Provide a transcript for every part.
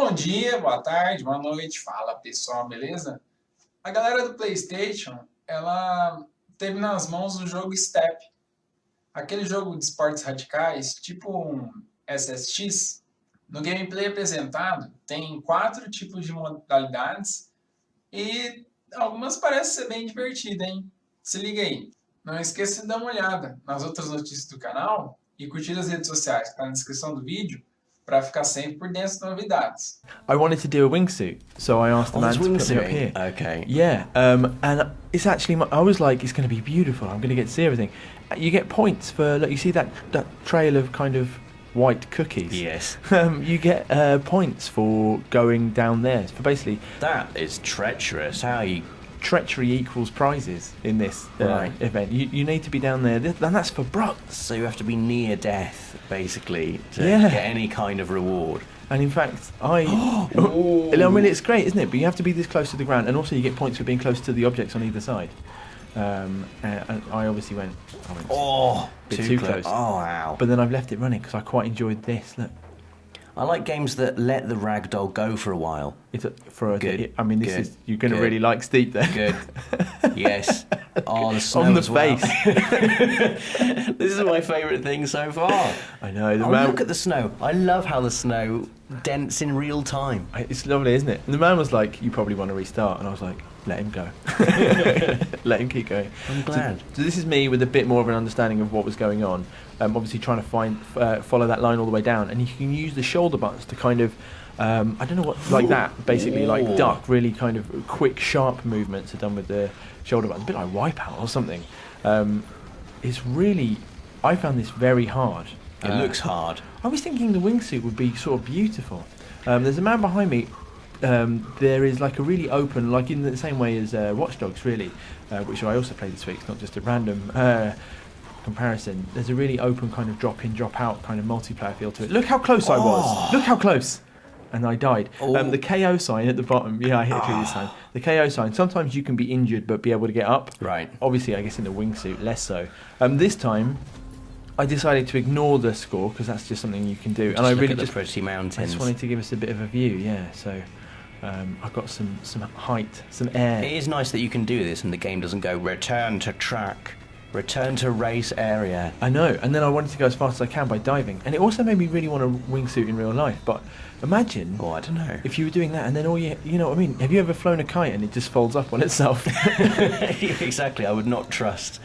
Bom dia, boa tarde, boa noite, fala pessoal, beleza? A galera do PlayStation, ela teve nas mãos o jogo Step, aquele jogo de esportes radicais, tipo um SSX. No gameplay apresentado, tem 4 tipos de modalidades e algumas parecem ser bem divertidas, hein? Se liga aí. Não esqueça de dar uma olhada nas outras notícias do canal e curtir as redes sociais que está na descrição do vídeo para ficar sempre por dentro das novidades. I wanted to do a wingsuit, so I asked the man to put me up here. Okay. Yeah, and it's actually, I was like, it's going to be beautiful. I'm going to get to see everything. You get points for, look, you see that trail of kind of white cookies? Yes. You get points for going down there. For basically, That is treacherous. How you... treachery equals prizes in this event. You need to be down there, and that's for brats. So you have to be near death, basically, to Yeah. get any kind of reward. And in fact, I mean, it's great, isn't it? But you have to be this close to the ground, and also you get points for being close to the objects on either side. And I obviously went Oh, a bit too close. Oh, wow. But then I've left it running because I quite enjoyed this. Look, I like games that let the ragdoll go for a while. it's Good, I mean, this good, is, you're going to good. really like Steep there. Good. Yes. Oh, the snow On the as well. face. This is my favourite thing so far. I know. The Oh, man, look at the snow. I love how the snow dents in real time. it's lovely, isn't it? And the man was like, "You probably want to restart," and I was like, "Let him go. Let him keep going." I'm glad. So this is me with a bit more of an understanding of what was going on. Obviously trying to follow that line all the way down, and you can use the shoulder buttons to kind of, I don't know what, like that, basically, like Ooh. duck. Really kind of quick, sharp movements are done with the shoulder buttons, a bit like Wipeout or something. It's really, I found this very hard. It looks hard. I was thinking the wingsuit would be sort of beautiful. There's a man behind me. There is like a really open, like in the same way as Watch Dogs, really, which I also played this week. It's not just a random comparison. There's a really open kind of drop in, drop out kind of multiplayer feel to it. Look how close I was. Look how close. And I died. Oh. The KO sign at the bottom. Yeah, I hit it through this time. The KO sign. Sometimes you can be injured but be able to get up. Right. Obviously, I guess in the wingsuit, less so. This time, I decided to ignore the score because that's just something you can do. Just and I look really at the just, pretty I mountains. just wanted to give us a bit of a view. Yeah. So I got some height, some air. It is nice that you can do this and the game doesn't go return to track, return to race area. I know, and then I wanted to go as fast as I can by diving, and it also made me really want a wingsuit in real life. But imagine, Oh, I don't know. if you were doing that, and then all you know what I mean? Have you ever flown a kite and it just folds up on itself? Exactly, I would not trust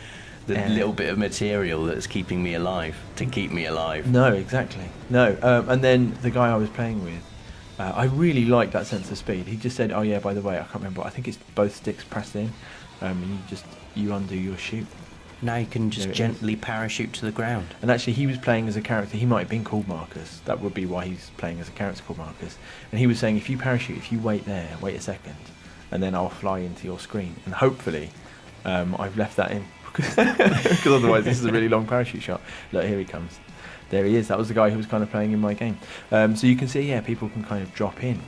the Yeah. little bit of material that's keeping me alive to keep me alive. No, exactly. No, and then the guy I was playing with, I really liked that sense of speed. He just said, "Oh yeah, by the way, I can't remember. I think it's both sticks pressed in, and you undo your chute." Now you can There just it gently parachute to the ground. And actually, he was playing as a character. He might have been called Marcus. That would be why he's playing as a character called Marcus. And he was saying, if you parachute, if you wait there, wait a second, and then I'll fly into your screen. And hopefully, I've left that in because otherwise, this is a really long parachute shot. Look, here he comes. There he is. That was the guy who was kind of playing in my game. So you can see, yeah, people can kind of drop in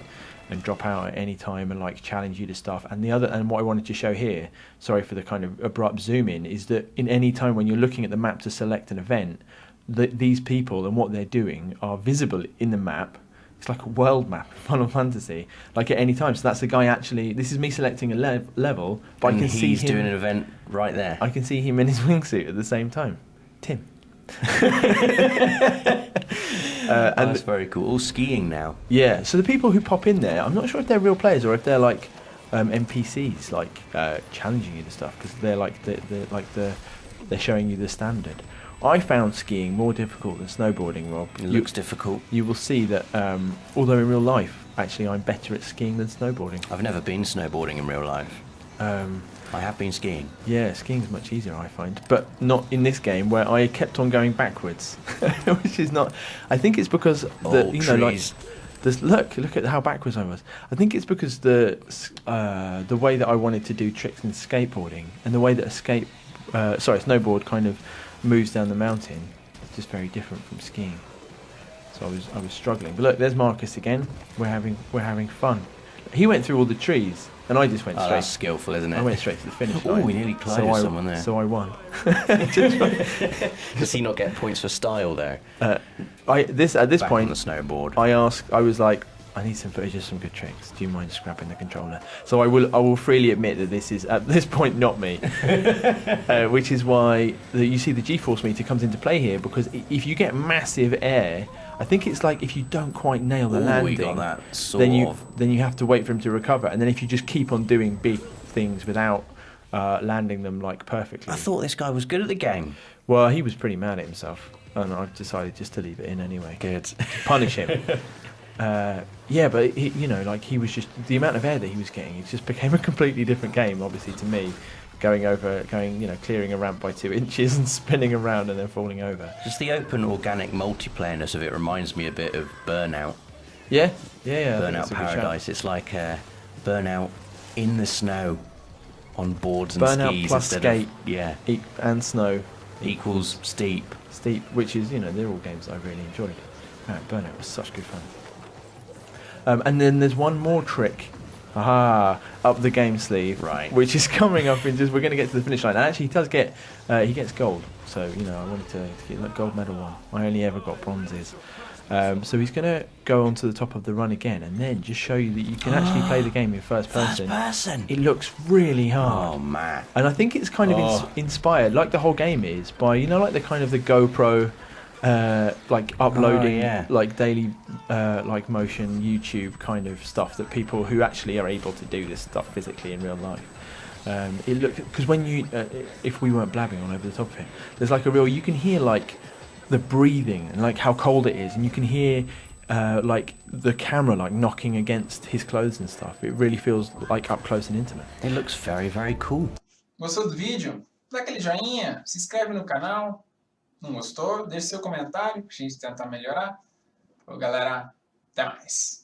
and drop out at any time and like challenge you to stuff. And what I wanted to show here, sorry for the kind of abrupt zoom in, is that in any time when you're looking at the map to select an event, these people and what they're doing are visible in the map. It's like a world map, Final Fantasy, like at any time. So that's the guy actually. This is me selecting a level, but And I can see he's him doing an event right there. I can see him in his wingsuit at the same time. Tim. And that's very cool. All skiing now. Yeah, so the people who pop in there, I'm not sure if they're real players or if they're like NPCs, like challenging you to stuff, because they're like they're showing you the standard. I found skiing more difficult than snowboarding, Rob. It looks difficult. You will see that although in real life, actually, I'm better at skiing than snowboarding. I've never been snowboarding in real life. I have been skiing. Yeah, skiing's much easier, I find, but not in this game where I kept on going backwards, which is not. I think it's because Trees. look at how backwards I was. I think it's because the way that I wanted to do tricks in skateboarding and the way that snowboard kind of moves down the mountain is just very different from skiing. So I was struggling. But look, there's Marcus again. We're having fun. He went through all the trees. And I just went straight. That's skillful, isn't it? I went straight to the finish Oh, line. we nearly collided someone there. So I won. Does he not get points for style there? At this Back point, on the snowboard. I was like, I need some footage of some good tricks. Do you mind just grabbing the controller? So I will freely admit that this is at this point not me, which is why you see the G-force meter comes into play here, because if you get massive air, I think it's like if you don't quite nail the landing, then you have to wait for him to recover, and then if you just keep on doing big things without landing them like perfectly. I thought this guy was good at the game. Well, he was pretty mad at himself, and I've decided just to leave it in anyway. Good. Punish him. Yeah, but he was just, the amount of air that he was getting, it just became a completely different game, obviously, to me, clearing a ramp by 2 inches and spinning around and then falling over. Just the open organic multiplayerness of it reminds me a bit of Burnout. Yeah. Burnout Paradise. It's like Burnout in the snow on boards and Burnout skis plus instead skate and snow equals steep, which is, they're all games that I really enjoyed. Burnout was such good fun. And then there's one more trick, up the game sleeve, right? Which is coming up in we're going to get to the finish line. And actually, he does get, he gets gold. So I wanted to get that gold medal one. I only ever got bronzes. So he's going to go onto the top of the run again, and then just show you that you can actually play the game in first person. It looks really hard. Oh man! And I think it's kind of inspired, like the whole game is, by like the kind of the GoPro. Like uploading like daily like motion YouTube kind of stuff that people who actually are able to do this stuff physically in real life. It looked, because when you if we weren't blabbing all over the top of it, there's like you can hear like the breathing and like how cold it is, and you can hear like the camera like knocking against his clothes and stuff. It really feels like up close and intimate. It looks very, very cool. Gostou do vídeo? Dá aquele joinha, se inscreve no canal. Não gostou? Deixe seu comentário, que a gente tenta melhorar. Galera, até mais.